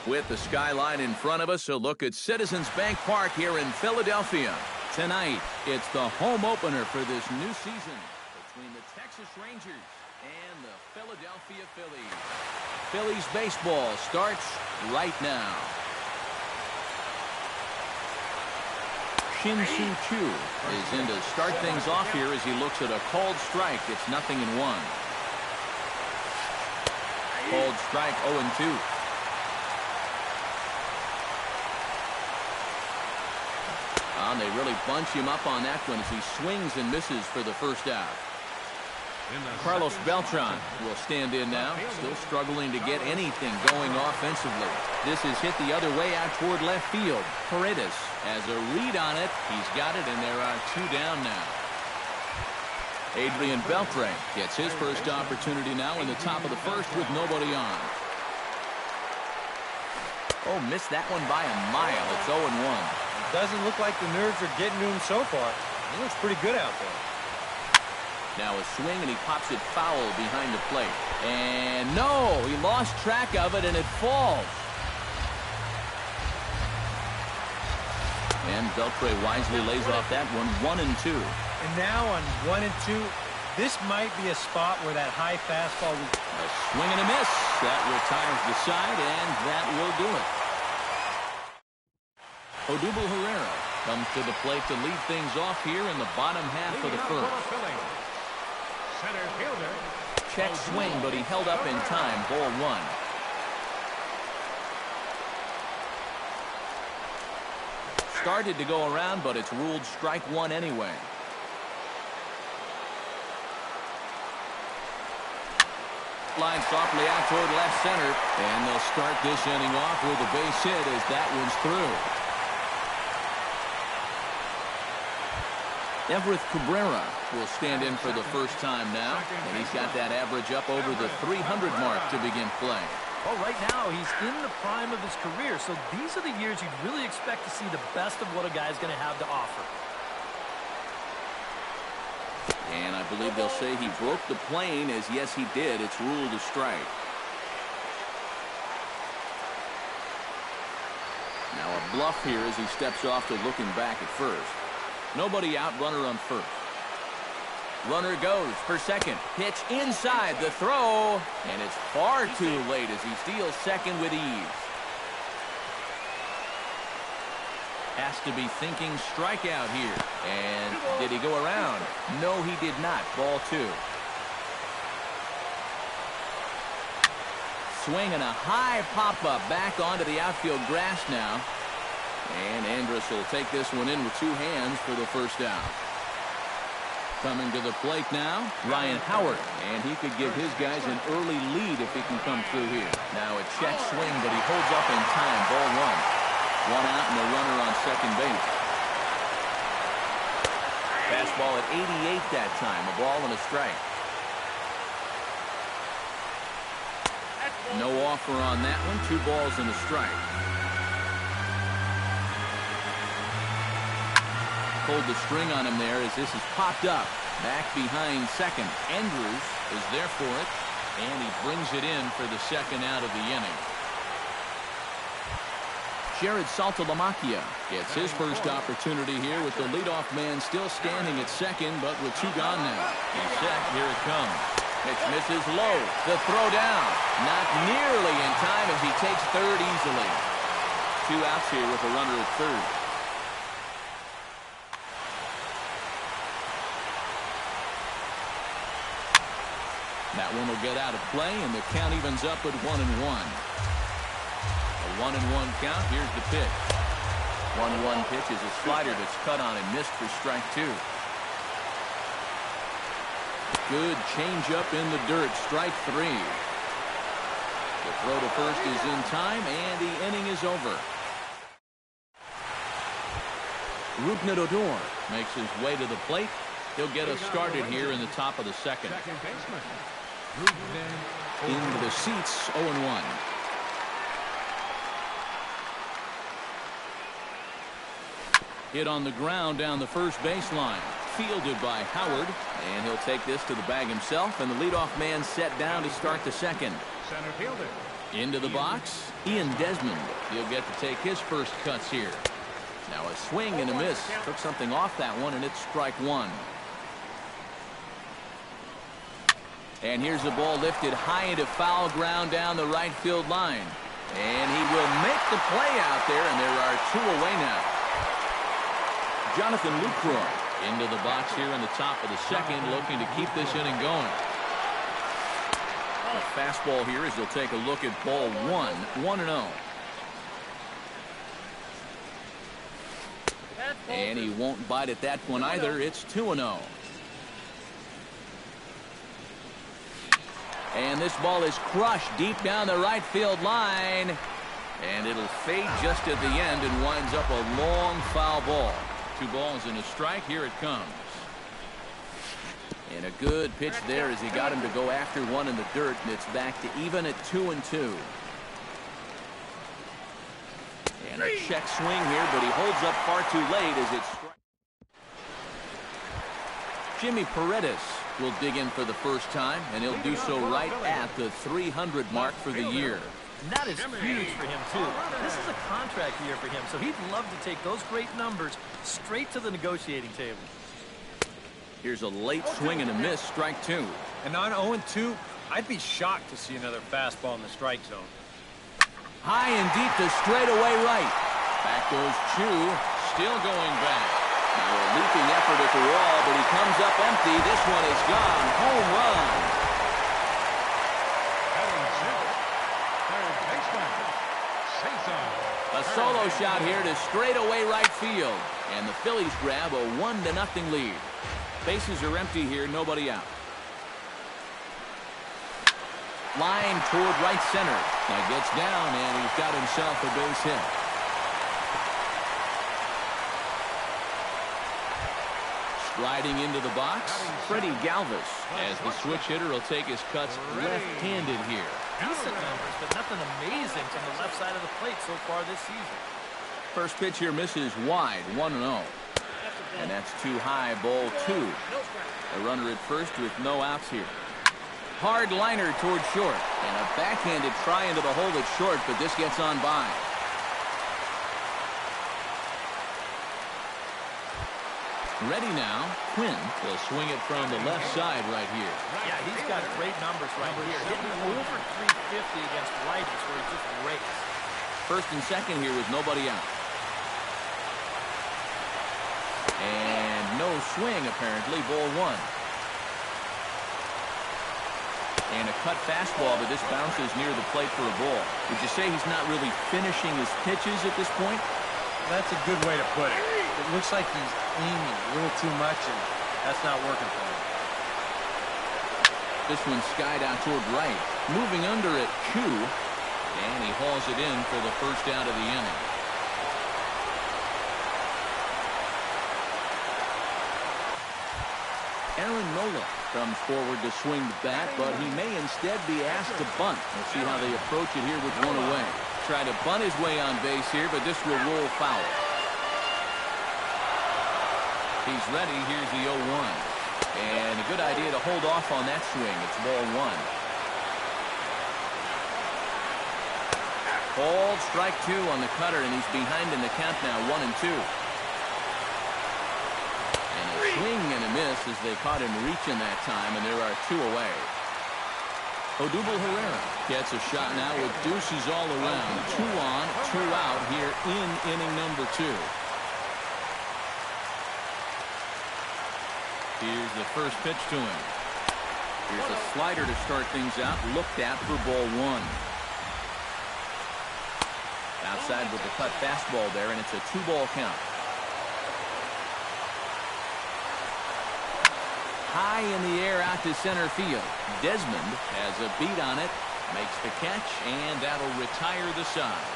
With the skyline in front of us, a look at Citizens Bank Park here in Philadelphia. Tonight, it's the home opener for this new season between the Texas Rangers and the Philadelphia Phillies. Phillies baseball starts right now. Shin-Soo Choo is in to start things off here as he looks at a called strike. It's 0-1. Called strike 0-2. And they really bunch him up on that one as he swings and misses for the first out. Carlos Beltran will stand in now, still struggling to get anything going offensively. This is hit the other way out toward left field. Paredes has a read on it. He's got it, and there are 2 down now. Adrian Beltre gets his first opportunity now in the top of the first with nobody on. Oh, missed that one by a mile. It's 0-1. Doesn't look like the nerves are getting to him so far. He looks pretty good out there. Now a swing, and he pops it foul behind the plate. And no, he lost track of it, and it falls. And Beltre wisely lays off that one, 1-2. And now on 1-2, this might be a spot where that high fastball will... A swing and a miss. That retires the side, and that will do it. Odubel Herrera comes to the plate to lead things off here in the bottom half of the first. Center fielder. Check swing, but he held up in time. Ball 1. Started to go around, but it's ruled strike 1 anyway. Line softly out toward left center, and they'll start this inning off with a base hit as that one's through. Everett Cabrera will stand in for the first time now, and he's got that average up over the 300 mark to begin play. Well, right now, he's in the prime of his career, so these are the years you'd really expect to see the best of what a guy's going to have to offer. And I believe they'll say he broke the plane, as yes, he did. It's ruled a strike. Now a bluff here as he steps off to looking back at first. Nobody out, runner on first. Runner goes for second. Pitch inside the throw, and it's far too late as he steals second with ease. Has to be thinking strikeout here. And did he go around? No, he did not. Ball 2. Swing and a high pop-up back onto the outfield grass now. And Andrus will take this one in with 2 hands for the first out. Coming to the plate now, Ryan Howard. And he could give his guys an early lead if he can come through here. Now a check swing, but he holds up in time. Ball 1. 1 out and a runner on second base. Fastball at 88 that time. A ball and a strike. No offer on that one. 2 balls and a strike. Pulled the string on him there as this is popped up. Back behind second. Andrus is there for it. And he brings it in for the second out of the inning. Jared Saltalamacchia gets his first opportunity here with the leadoff man still standing at second, but with 2 gone now. He's set. Here it comes. Pitch misses low. The throw down. Not nearly in time as he takes third easily. 2 outs here with a runner at third. That one will get out of play, and the count evens up at 1-1. A 1-1 count. Here's the pitch. 1-1 pitch is a slider that's cut on and missed for strike 2. Good changeup in the dirt. Strike 3. The throw to first is in time, and the inning is over. Rougned Odor makes his way to the plate. He'll get us started here in the top of the second. Into the seats, 0-1. Hit on the ground down the first baseline. Fielded by Howard, and he'll take this to the bag himself, and the leadoff man set down to start the second. Center fielder, Into the box, Ian Desmond. He'll get to take his first cuts here. Now a swing and a miss. Took something off that one, and it's strike one. And here's the ball lifted high into foul ground down the right field line. And he will make the play out there, and there are two away now. Jonathan Lucroy into the box here in the top of the second, looking to keep this inning going. A fastball here as he'll take a look at ball one, 1-0. And he won't bite at that one either. It's 2-0. And this ball is crushed deep down the right field line. And it'll fade just at the end and winds up a long foul ball. 2 balls and a strike. Here it comes. And a good pitch there as he got him to go after one in the dirt. And it's back to even at 2-2. And a check swing here, but he holds up far too late as it's Jimmy Paredes will dig in for the first time, and he'll do so right at the 300 mark for the year. And that is huge for him, too. This is a contract year for him, so he'd love to take those great numbers straight to the negotiating table. Here's a late swing and a miss, strike 2. And on 0-2, I'd be shocked to see another fastball in the strike zone. High and deep to straightaway right. Back goes Chu, still going back. Now a leaping effort at the wall, but he comes up empty. This one is gone. Home run. A solo shot here to straightaway right field. And the Phillies grab a 1-0 lead. Bases are empty here, nobody out. Line toward right center. Now gets down, and he's got himself a base hit. Riding into the box, Freddie Galvis, as the switch hitter will take his cuts left-handed here. Decent numbers, but nothing amazing from the left side of the plate so far this season. First pitch here misses wide, 1-0. And that's too high, ball 2. A runner at first with no outs here. Hard liner toward short, and a backhanded try into the hole at short, but this gets on by. Ready now, Quinn will swing it from the left side right here. Yeah, he's got great numbers right here. Hitting over 350 against righties where he just rakes. First and second here with nobody out. And no swing, apparently, ball 1. And a cut fastball, but this bounces near the plate for a ball. Would you say he's not really finishing his pitches at this point? That's a good way to put it. It looks like he's aiming a little too much, and that's not working for him. This one skied out toward right. Moving under it, Chu. And he hauls it in for the first out of the inning. Aaron Nola comes forward to swing the bat, but he may instead be asked to bunt. We'll see how they approach it here with one away. Try to bunt his way on base here, but this will roll foul. He's ready. Here's the 0-1. And a good idea to hold off on that swing. It's ball 1. Called strike 2 on the cutter, and he's behind in the count now, 1-2. And a swing and a miss as they caught him reaching that time, and there are 2 away. Odubel Herrera gets a shot now with deuces all around. 2 on, 2 out here in inning number 2. Here's the first pitch to him. Here's a slider to start things out. Looked at for ball 1. Outside with the cut fastball there, and it's a 2-ball count. High in the air out to center field. Desmond has a beat on it, makes the catch, and that'll retire the side.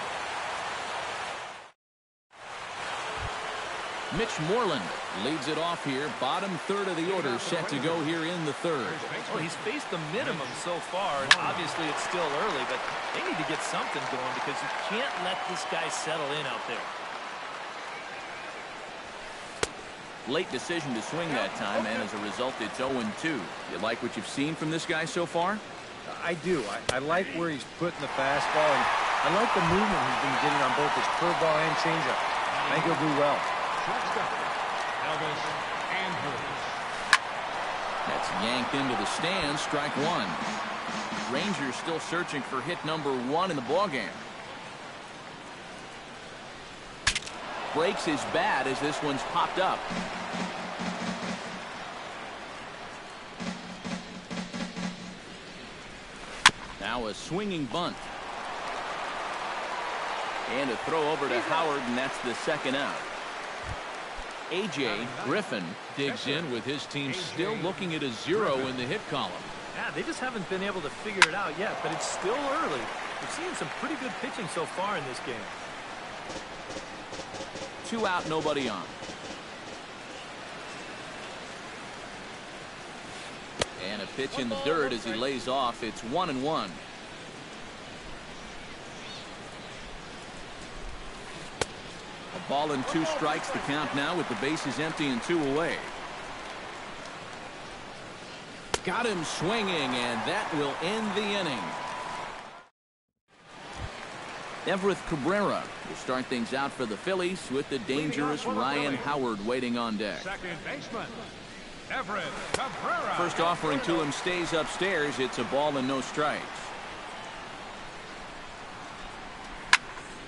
Mitch Moreland leads it off here. Bottom third of the order set to go here in the third. Well, he's faced the minimum so far, and obviously it's still early, but they need to get something going because you can't let this guy settle in out there. Late decision to swing that time, and as a result, it's 0-2. You like what you've seen from this guy so far? I do. I like where he's putting the fastball, and I like the movement he's been getting on both his curveball and changeup. I think he'll do well. Shortstop, Elvis Andrus. That's yanked into the stands, strike one. Rangers still searching for hit number 1 in the ballgame. Breaks his bat as this one's popped up. Now a swinging bunt. And a throw over to Howard, and that's the second out. A.J. Griffin digs in with his team still looking at a 0 in the hit column. Yeah, they just haven't been able to figure it out yet, but it's still early. We're seeing some pretty good pitching so far in this game. 2 out, nobody on. And a pitch in the dirt as he lays off. It's 1-1. A ball and 2 strikes, the count now with the bases empty and 2 away. Got him swinging, and that will end the inning. Everett Cabrera will start things out for the Phillies with the dangerous Ryan Howard waiting on deck. Second baseman, Everett Cabrera. First offering to him stays upstairs. It's a ball and no strikes.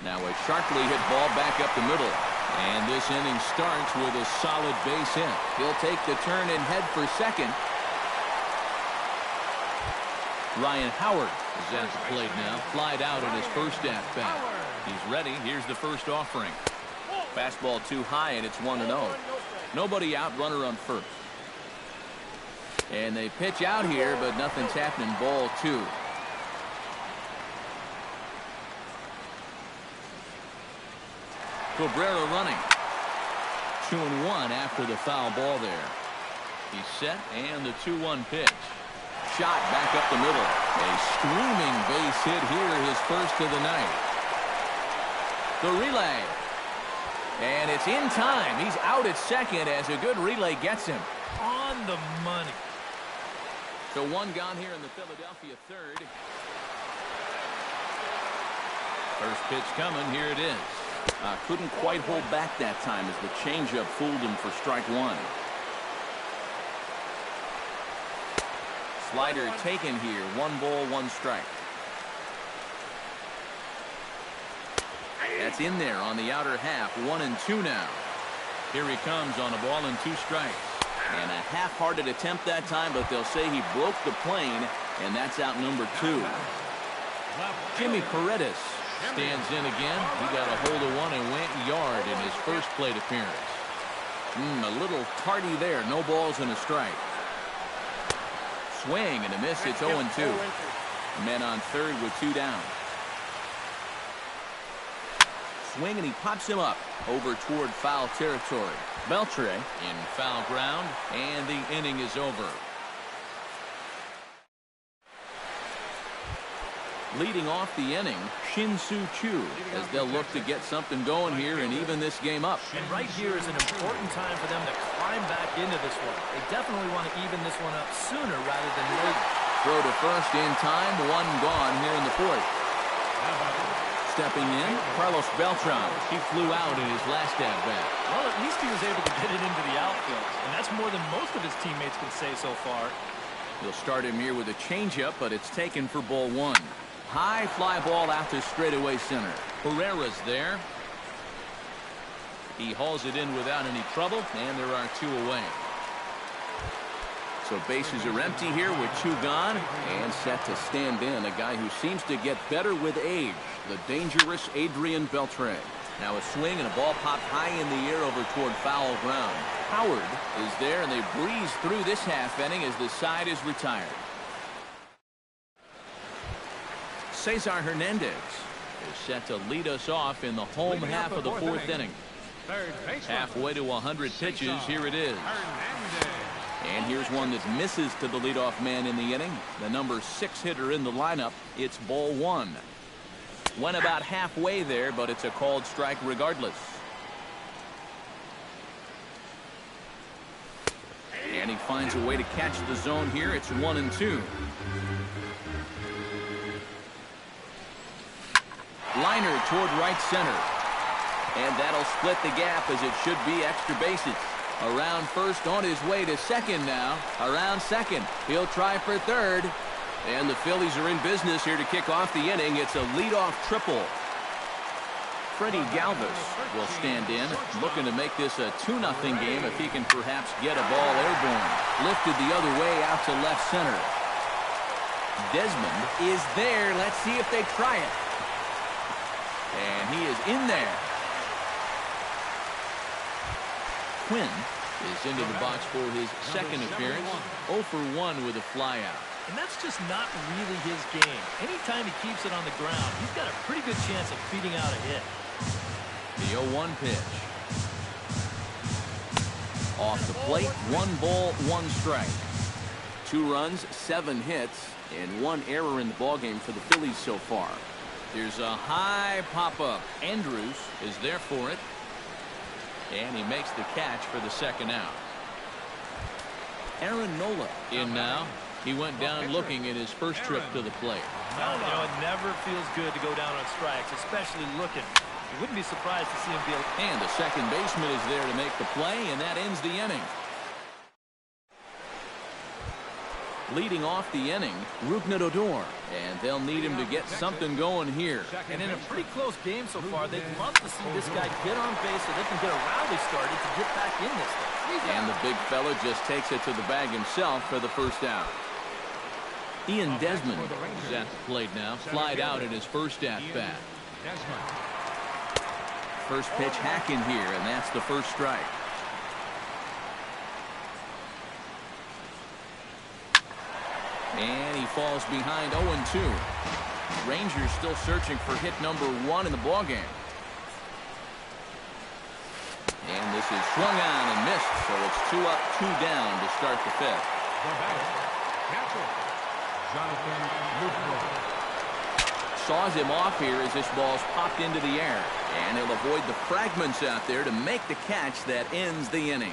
Now a sharply hit ball back up the middle. And this inning starts with a solid base hit. He'll take the turn and head for second. Ryan Howard is at the plate now. Flied out in his first at-bat. He's ready. Here's the first offering. Fastball too high, and it's 1-0. Nobody out, runner on first. And they pitch out here, but nothing's happening. Ball 2. Cabrera running. 2-1 after the foul ball there. He's set, and the 2-1 pitch. Shot back up the middle. A screaming base hit here, his first of the night. The relay. And it's in time. He's out at second as a good relay gets him. On the money. So 1 gone here in the Philadelphia third. First pitch coming. Here it is. Couldn't quite hold back that time as the changeup fooled him for strike 1. Slider taken here. 1 ball, 1 strike. That's in there on the outer half. 1-2 now. Here he comes on a ball and 2 strikes. And a half-hearted attempt that time, but they'll say he broke the plane, and that's out number 2. Jimmy Paredes stands in again. He got a hold of one and went yard in his first plate appearance. A little tardy there. No balls and a strike. Swing and a miss. It's 0-2. Men on third with 2 down. Swing and he pops him up over toward foul territory. Beltre in foul ground, and the inning is over. Leading off the inning, Shin-Soo Choo, as they'll look to get something going here and even this game up. And right here is an important time for them to climb back into this one. They definitely want to even this one up sooner rather than later. Throw to first in time, 1 gone here in the 4th. Stepping in, Carlos Beltran. He flew out in his last at-bat. Well, at least he was able to get it into the outfield, and that's more than most of his teammates can say so far. He'll start him here with a changeup, but it's taken for ball 1. High fly ball out to straightaway center. Herrera's there. He hauls it in without any trouble, and there are 2 away. So bases are empty here with 2 gone, and set to stand in a guy who seems to get better with age, the dangerous Adrian Beltre. Now a swing and a ball popped high in the air over toward foul ground. Howard is there, and they breeze through this half inning as the side is retired. Cesar Hernandez is set to lead us off in the home half of the 4th inning. Halfway to 100 pitches, here it is. And here's one that misses to the leadoff man in the inning. The number 6 hitter in the lineup. It's ball 1. Went about halfway there, but it's a called strike regardless. And he finds a way to catch the zone here. It's 1-2. Liner toward right center. And that'll split the gap as it should be extra bases. Around first, on his way to second now. Around second. He'll try for third. And the Phillies are in business here to kick off the inning. It's a leadoff triple. Freddie Galvis will stand in, looking to make this a 2-0 game if he can perhaps get a ball airborne. Lifted the other way out to left center. Desmond is there. Let's see if they try it. And he is in there. Quinn is into the box for his second appearance. 0 for 1 with a flyout. And that's just not really his game. Anytime he keeps it on the ground, he's got a pretty good chance of feeding out a hit. The 0-1 pitch. Off the plate, 1 ball, 1 strike. 2 runs, 7 hits, and 1 error in the ballgame for the Phillies so far. There's a high pop-up. Andrews is there for it. And he makes the catch for the second out. Aaron Nola in now. He went down looking at his first trip to the plate. Well, you know, it never feels good to go down on strikes, especially looking. You wouldn't be surprised to see him be able. And the second baseman is there to make the play, and that ends the inning. Leading off the inning, Rougned Odor, and they'll need him to get something going here. And in a pretty close game so far, they'd love to see this guy get on base so they can get a rally started to get back in this thing. And the big fella just takes it to the bag himself for the first out. Ian Desmond is at the plate now, flied out at his first at-bat. First pitch hacking here, and that's the first strike. And he falls behind 0-2. Rangers still searching for hit number 1 in the ballgame. And this is swung on and missed, so it's 2 up, 2 down to start the 5th. Saws him off here as this ball's popped into the air. And he'll avoid the fragments out there to make the catch that ends the inning.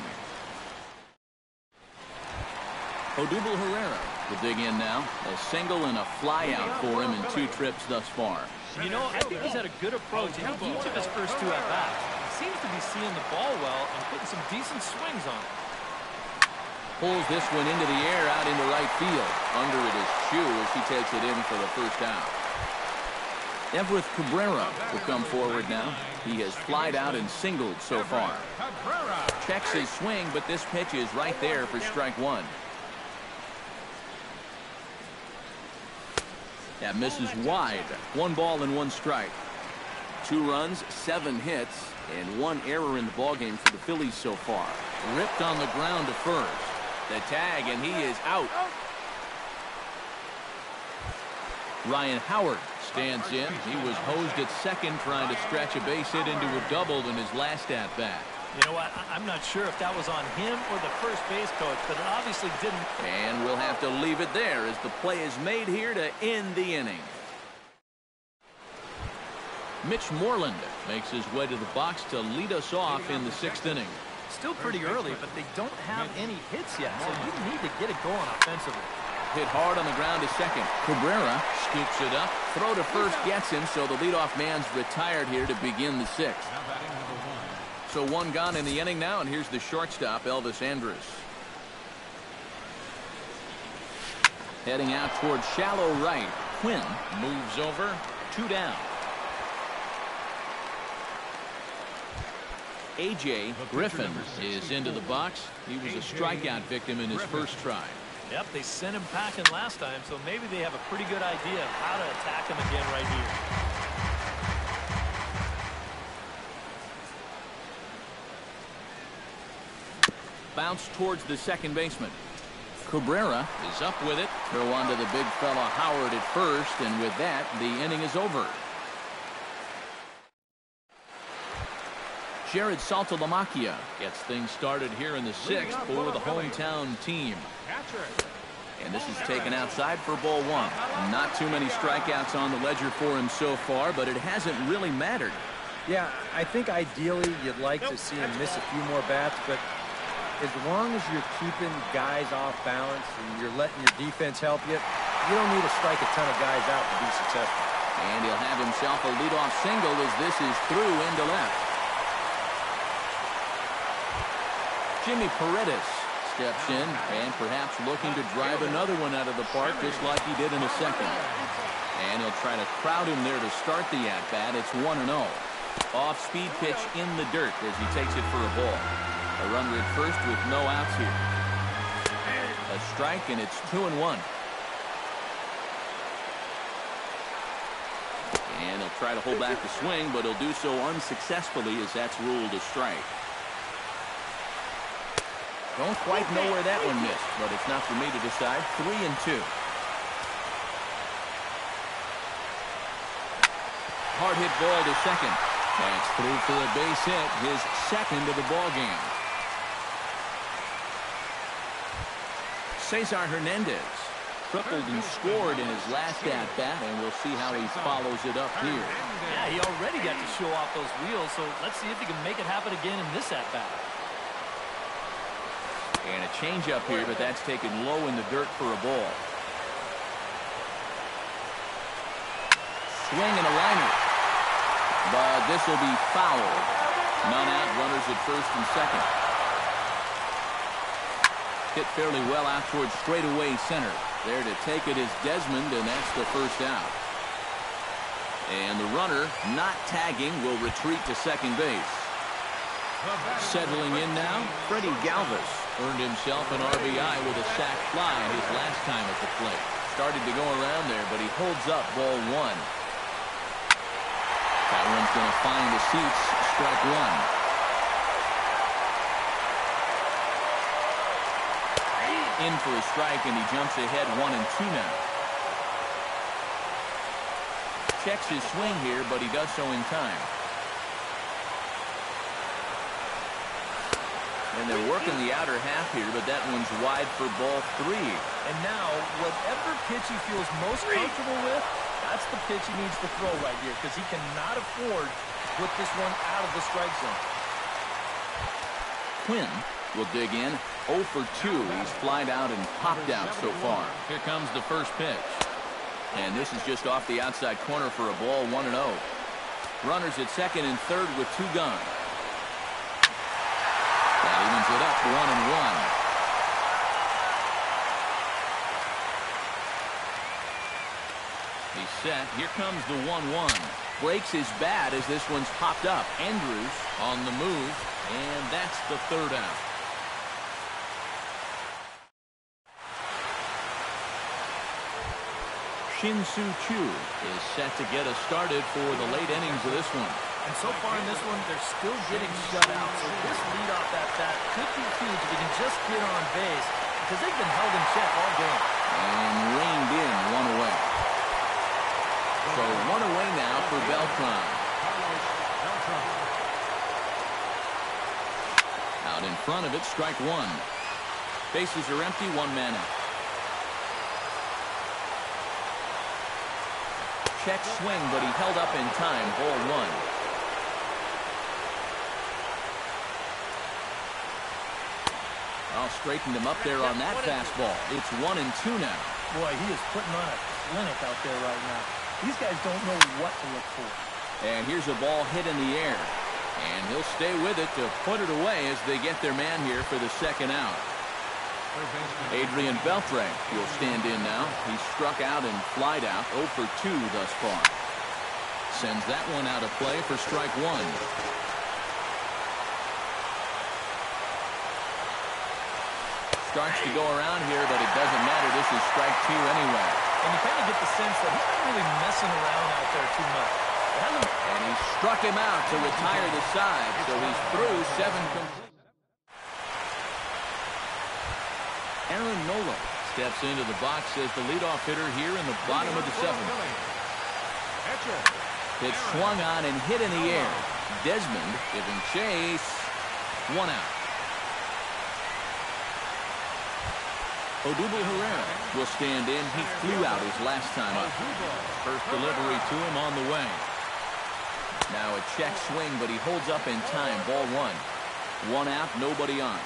Odubel Herrera will dig in now. A single and a fly out for him in 2 trips thus far. You know, I think he's had a good approach in each of his first 2 at-bats. He seems to be seeing the ball well and putting some decent swings on it. Pulls this one into the air out into right field. Under it is Chu as he takes it in for the first out. Everett Cabrera will come forward now. He has flied out and singled so far. Checks his swing, but this pitch is right there for strike 1. That misses wide. 1 ball and 1 strike. 2 runs, 7 hits, and 1 error in the ballgame for the Phillies so far. Ripped on the ground to first. The tag, and he is out. Ryan Howard stands in. He was hosed at second trying to stretch a base hit into a double in his last at-bat. You know what? I'm not sure if that was on him or the first base coach, but it obviously didn't. And we'll have to leave it there as the play is made here to end the inning. Mitch Moreland makes his way to the box to lead us off in the 6th inning. Still pretty early, but they don't have any hits yet, so you need to get it going offensively. Hit hard on the ground to second. Cabrera scoops it up. Throw to first gets him, so the leadoff man's retired here to begin the 6th. So 1 gone in the inning now, and here's the shortstop, Elvis Andrus. Heading out towards shallow right. Quinn moves over. 2 down. A.J. Griffin is into the box. He was a strikeout victim in his first try. Yep, they sent him packing last time, so maybe they have a pretty good idea of how to attack him again right here. Bounce towards the second baseman. Cabrera is up with it. Throw on to the big fella Howard at first, and with that, the inning is over. Jared Saltalamacchia gets things started here in the 6th for the hometown team. And this is taken outside for ball 1. Not too many strikeouts on the ledger for him so far, but it hasn't really mattered. Yeah, I think ideally you'd like to see him miss a few more bats, but as long as you're keeping guys off balance and you're letting your defense help you, you don't need to strike a ton of guys out to be successful. And he'll have himself a leadoff single as this is through into left. Jimmy Paredes steps in and perhaps looking to drive another one out of the park just like he did in the second. And he'll try to crowd him there to start the at-bat. It's 1-0. Off-speed pitch in the dirt as he takes it for a ball. A runner at first with no outs here. A strike, and it's 2-1. And he'll try to hold back the swing, but he'll do so unsuccessfully as that's ruled a strike. Don't quite know where that one missed, but it's not for me to decide. 3-2. Hard hit ball to second. That's through for a base hit, his second of the ball game. Cesar Hernandez tripled and scored in his last at-bat, and we'll see how he follows it up here. Yeah, he already got to show off those wheels, so let's see if he can make it happen again in this at-bat. And a changeup here, but that's taken low in the dirt for a ball. Swing and a liner. But this will be fouled. None out, runners at first and second. Hit fairly well out towards straightaway center. There to take it is Desmond, and that's the first out. And the runner, not tagging, will retreat to second base. Settling in now, Freddie Galvis earned himself an RBI with a sac fly his last time at the plate. Started to go around there, but he holds up ball one. That one's going to find the seats. Strike one. In for a strike, and he jumps ahead 1-2 now. Checks his swing here, but he does so in time. And they're working the outer half here, but that one's wide for ball three. And now, whatever pitch he feels most comfortable with, that's the pitch he needs to throw right here, because he cannot afford to put this one out of the strike zone. Quinn will dig in. 0 for 2. He's flied out and popped out so far. Here comes the first pitch. And this is just off the outside corner for a ball, 1-0. Runners at second and third with 2 gone. That evens it up, 1-1. He's set. Here comes the 1-1. Breaks his bat as this one's popped up. Andrews on the move, and that's the third out. Shin-Soo Choo is set to get us started for the late innings of this one. And so far in this one, they're still getting shut out. So this leadoff at-bat could be huge if he can just get on base, because they've been held in check all game. And reined in, 1 away. So 1 away now for Beltran. Out in front of it, strike one. Bases are empty, 1 man out. Check swing, but he held up in time, ball one. Straightened him up there on that fastball. It's 1-2 now. Boy, he is putting on a clinic out there right now. These guys don't know what to look for. And here's a ball hit in the air. And he'll stay with it to put it away as they get their man here for the second out. Adrian Beltre will stand in now. He's struck out and flied out, 0 for 2 thus far. Sends that one out of play for strike one. Starts to go around here, but it doesn't matter. This is strike two anyway. And you kind of get the sense that he's not really messing around out there too much. And he struck him out to retire the side, so he's through 7 complete. Aaron Nola steps into the box as the leadoff hitter here in the bottom of the 7th. Pitch swung on and hit in the air. Desmond giving chase. 1 out. Odubel Herrera will stand in. He flew out his last time up. First delivery to him on the way. Now a check swing, but he holds up in time. Ball 1. 1 out, nobody on.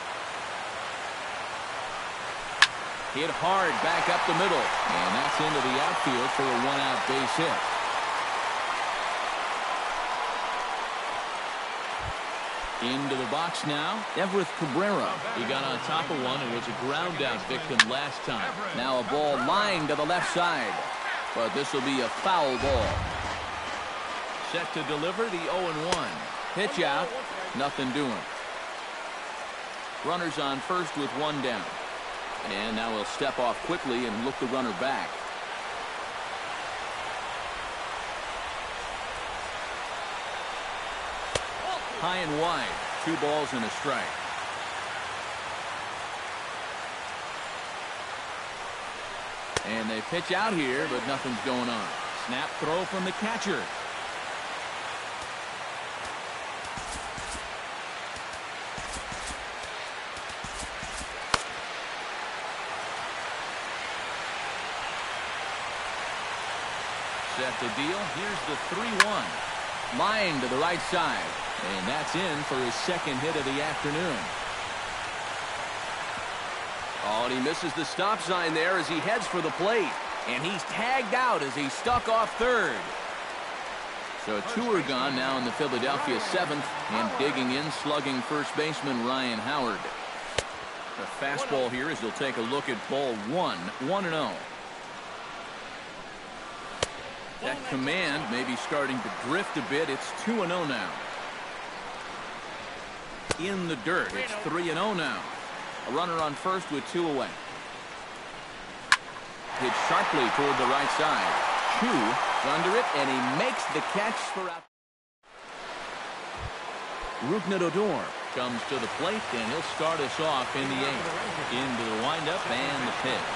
Hit hard back up the middle. And that's into the outfield for a 1-out base hit. Into the box now, Everett Cabrera. He got on top of one and was a ground out victim last time. Now a ball lined to the left side, but this will be a foul ball. Set to deliver the 0-1. Pitch out, nothing doing. Runners on first with one down. And now he'll step off quickly and look the runner back. High and wide, 2 balls and a strike. And they pitch out here, but nothing's going on. Snap throw from the catcher. Set the deal. Here's the 3-1. Line to the right side. And that's in for his second hit of the afternoon. Oh, and he misses the stop sign there as he heads for the plate. And he's tagged out as he stuck off third. So 2 are gone now in the Philadelphia 7th. And digging in, slugging first baseman Ryan Howard. The fastball here as he'll take a look at ball 1. 1-0. That command may be starting to drift a bit. It's 2-0 now. In the dirt. It's 3-0 now. A runner on first with 2 away. Hit sharply toward the right side. Chu is under it, and he makes the catch for out. Rougned Odor comes to the plate, and he'll start us off in the 8th. Into the windup and the pitch.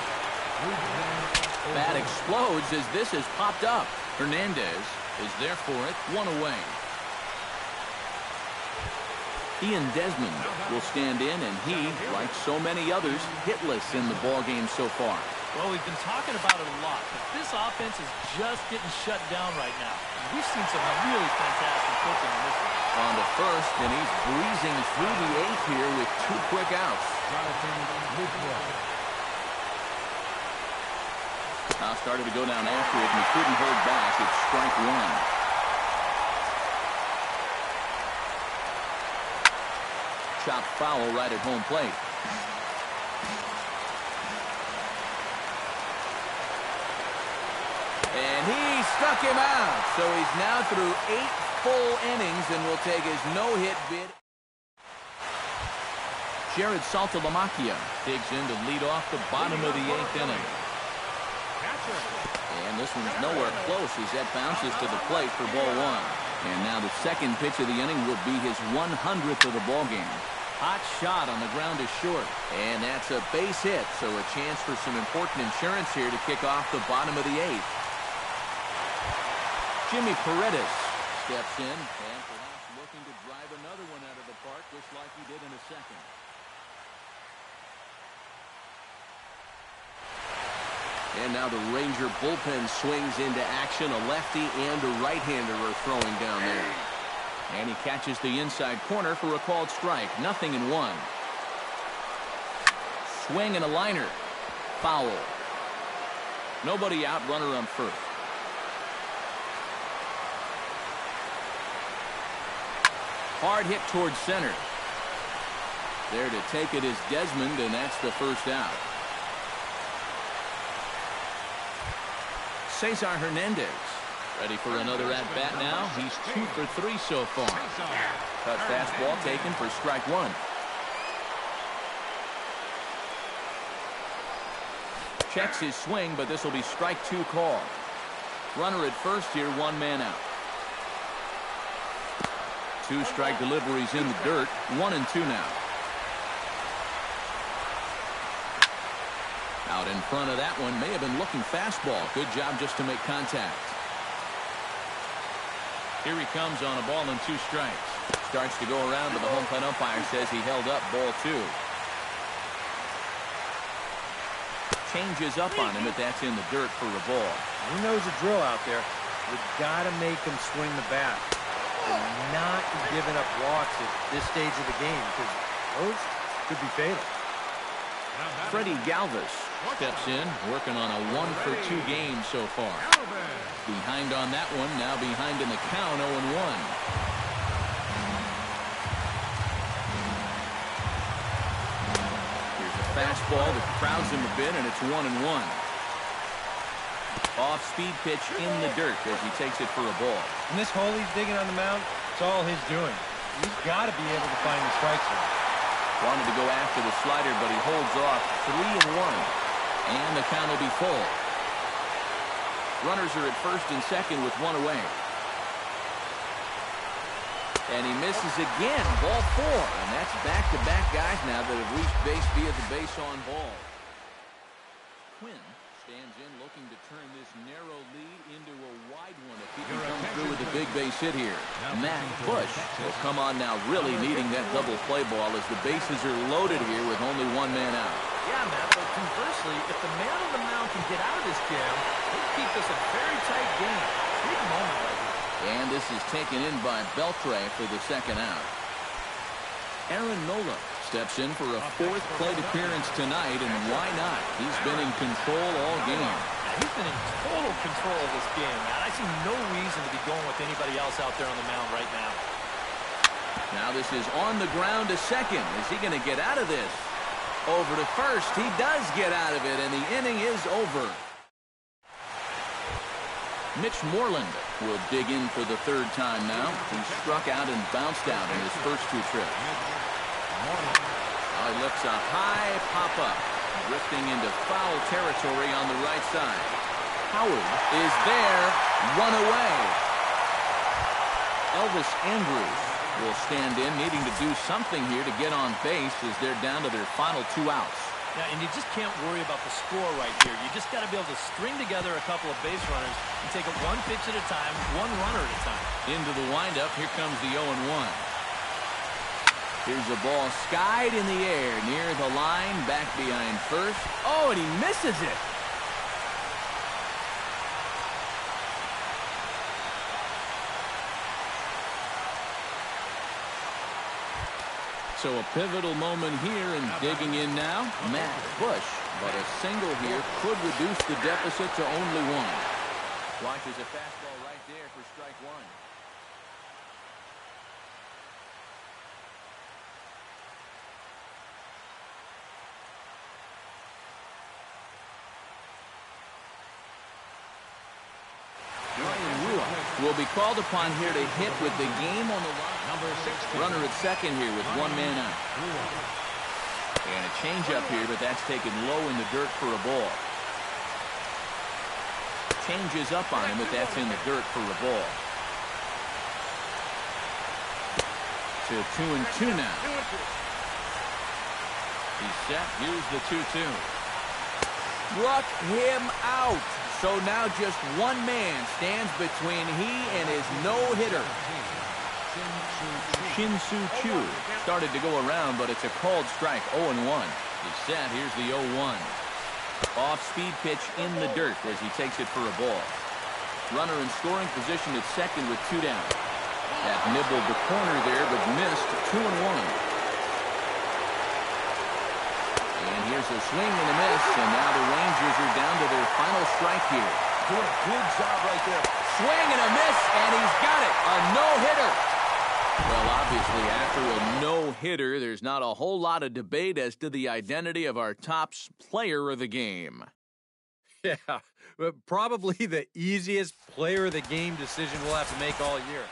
Bat explodes as this has popped up. Hernandez is there for it, 1 away. Ian Desmond will stand in, and he, like so many others, hitless in the ballgame so far. Well, we've been talking about it a lot, but this offense is just getting shut down right now. We've seen some really fantastic pitching in this one. On to first, and he's breezing through the 8th here with 2 quick outs. Now started to go down after it, and he couldn't hold back. It's strike 1. Chopped foul right at home plate. And he struck him out. So he's now through 8 full innings and will take his no-hit bid. Jared Saltalamacchia digs in to lead off the bottom of the 8th inning. And this one's nowhere close as that bounces to the plate for ball 1. And now the second pitch of the inning will be his 100th of the ballgame. Hot shot on the ground is short. And that's a base hit, so a chance for some important insurance here to kick off the bottom of the 8th. Jimmy Paredes steps in and perhaps looking to drive another one out of the park just like he did in the second. And now the Ranger bullpen swings into action. A lefty and a right-hander are throwing down there. And he catches the inside corner for a called strike. 0-1. Swing and a liner. Foul. Nobody out, runner on first. Hard hit towards center. There to take it is Desmond, and that's the first out. Cesar Hernandez ready for another at-bat now. He's 2 for 3 so far. Cut fastball taken for strike 1. Checks his swing, but this will be strike 2 call. Runner at first here, 1 man out. 2 strike deliveries in the dirt, 1-2 now. Out in front of that one, may have been looking fastball. Good job just to make contact. Here he comes on a ball and 2 strikes. Starts to go around, but the home plate umpire says he held up ball 2. Changes up on him, but that's in the dirt for a ball. He knows the drill out there. You've got to make him swing the bat. And not giving up walks at this stage of the game, because those could be fatal. Freddie Galvis steps in, working on a 1 for 2 game so far. Behind on that one, now behind in the count, 0-1. fastball that crowds him a bit, and it's 1-1. Off-speed pitch in the dirt as he takes it for a ball. And this hole he's digging on the mound, it's all his doing. He's got to be able to find the strike zone. Wanted to go after the slider, but he holds off 3-1. And the count will be full. Runners are at first and second with one away. And he misses again. Ball 4. And that's back-to-back guys now that have reached base via the base on ball. Quinn stands in looking to turn this narrow lead into a wide one if he can come through with a big base hit here. Matt Bush will come on now really needing that double play ball as the bases are loaded here with only one man out. Yeah, Matt, but conversely, if the man on the mound can get out of this jam, he'll keep this a very tight game. Big moment right here. And this is taken in by Beltre for the second out. Aaron Nola steps in for a 4th plate appearance tonight, and why not? He's been in control all game. Yeah, he's been in total control of this game, man. I see no reason to be going with anybody else out there on the mound right now. Now this is on the ground to second. Is he going to get out of this? Over to first. He does get out of it, and the inning is over. Mitch Moreland will dig in for the 3rd time now. He struck out and bounced out in his first 2 trips. He lifts a high pop-up, drifting into foul territory on the right side. Howard is there, run away. Elvis Andrus will stand in, needing to do something here to get on base as they're down to their final 2 outs. Yeah, and you just can't worry about the score right here. You just got to be able to string together a couple of base runners and take it one pitch at a time, one runner at a time. Into the windup, here comes the 0-1. Here's a ball skied in the air near the line, back behind first. Oh, and he misses it. So a pivotal moment here, and digging in now, Matt Bush. But a single here could reduce the deficit to only 1. Watches a fastball right there for strike 1. Will be called upon here to hit with the game on the line. Runner at second here with one man out. And a changeup here, but that's taken low in the dirt for a ball. Changes up on him, but that's in the dirt for a ball. To 2-2 now. He's set. Here's the 2-2. Struck him out. So now just one man stands between he and his no-hitter. Shin-Soo Choo started to go around, but it's a called strike. 0-1. He's set. Here's the 0-1. Off-speed pitch in the dirt as he takes it for a ball. Runner in scoring position at second with 2 down. That nibbled the corner there, but missed. 2-1. And here's a swing and a miss, and now the Rangers are down to their final strike here. Doing a good job right there. Swing and a miss, and he's got it. A no-hitter. Well, obviously, after a no-hitter, there's not a whole lot of debate as to the identity of our top player of the game. Yeah, but probably the easiest player of the game decision we'll have to make all year.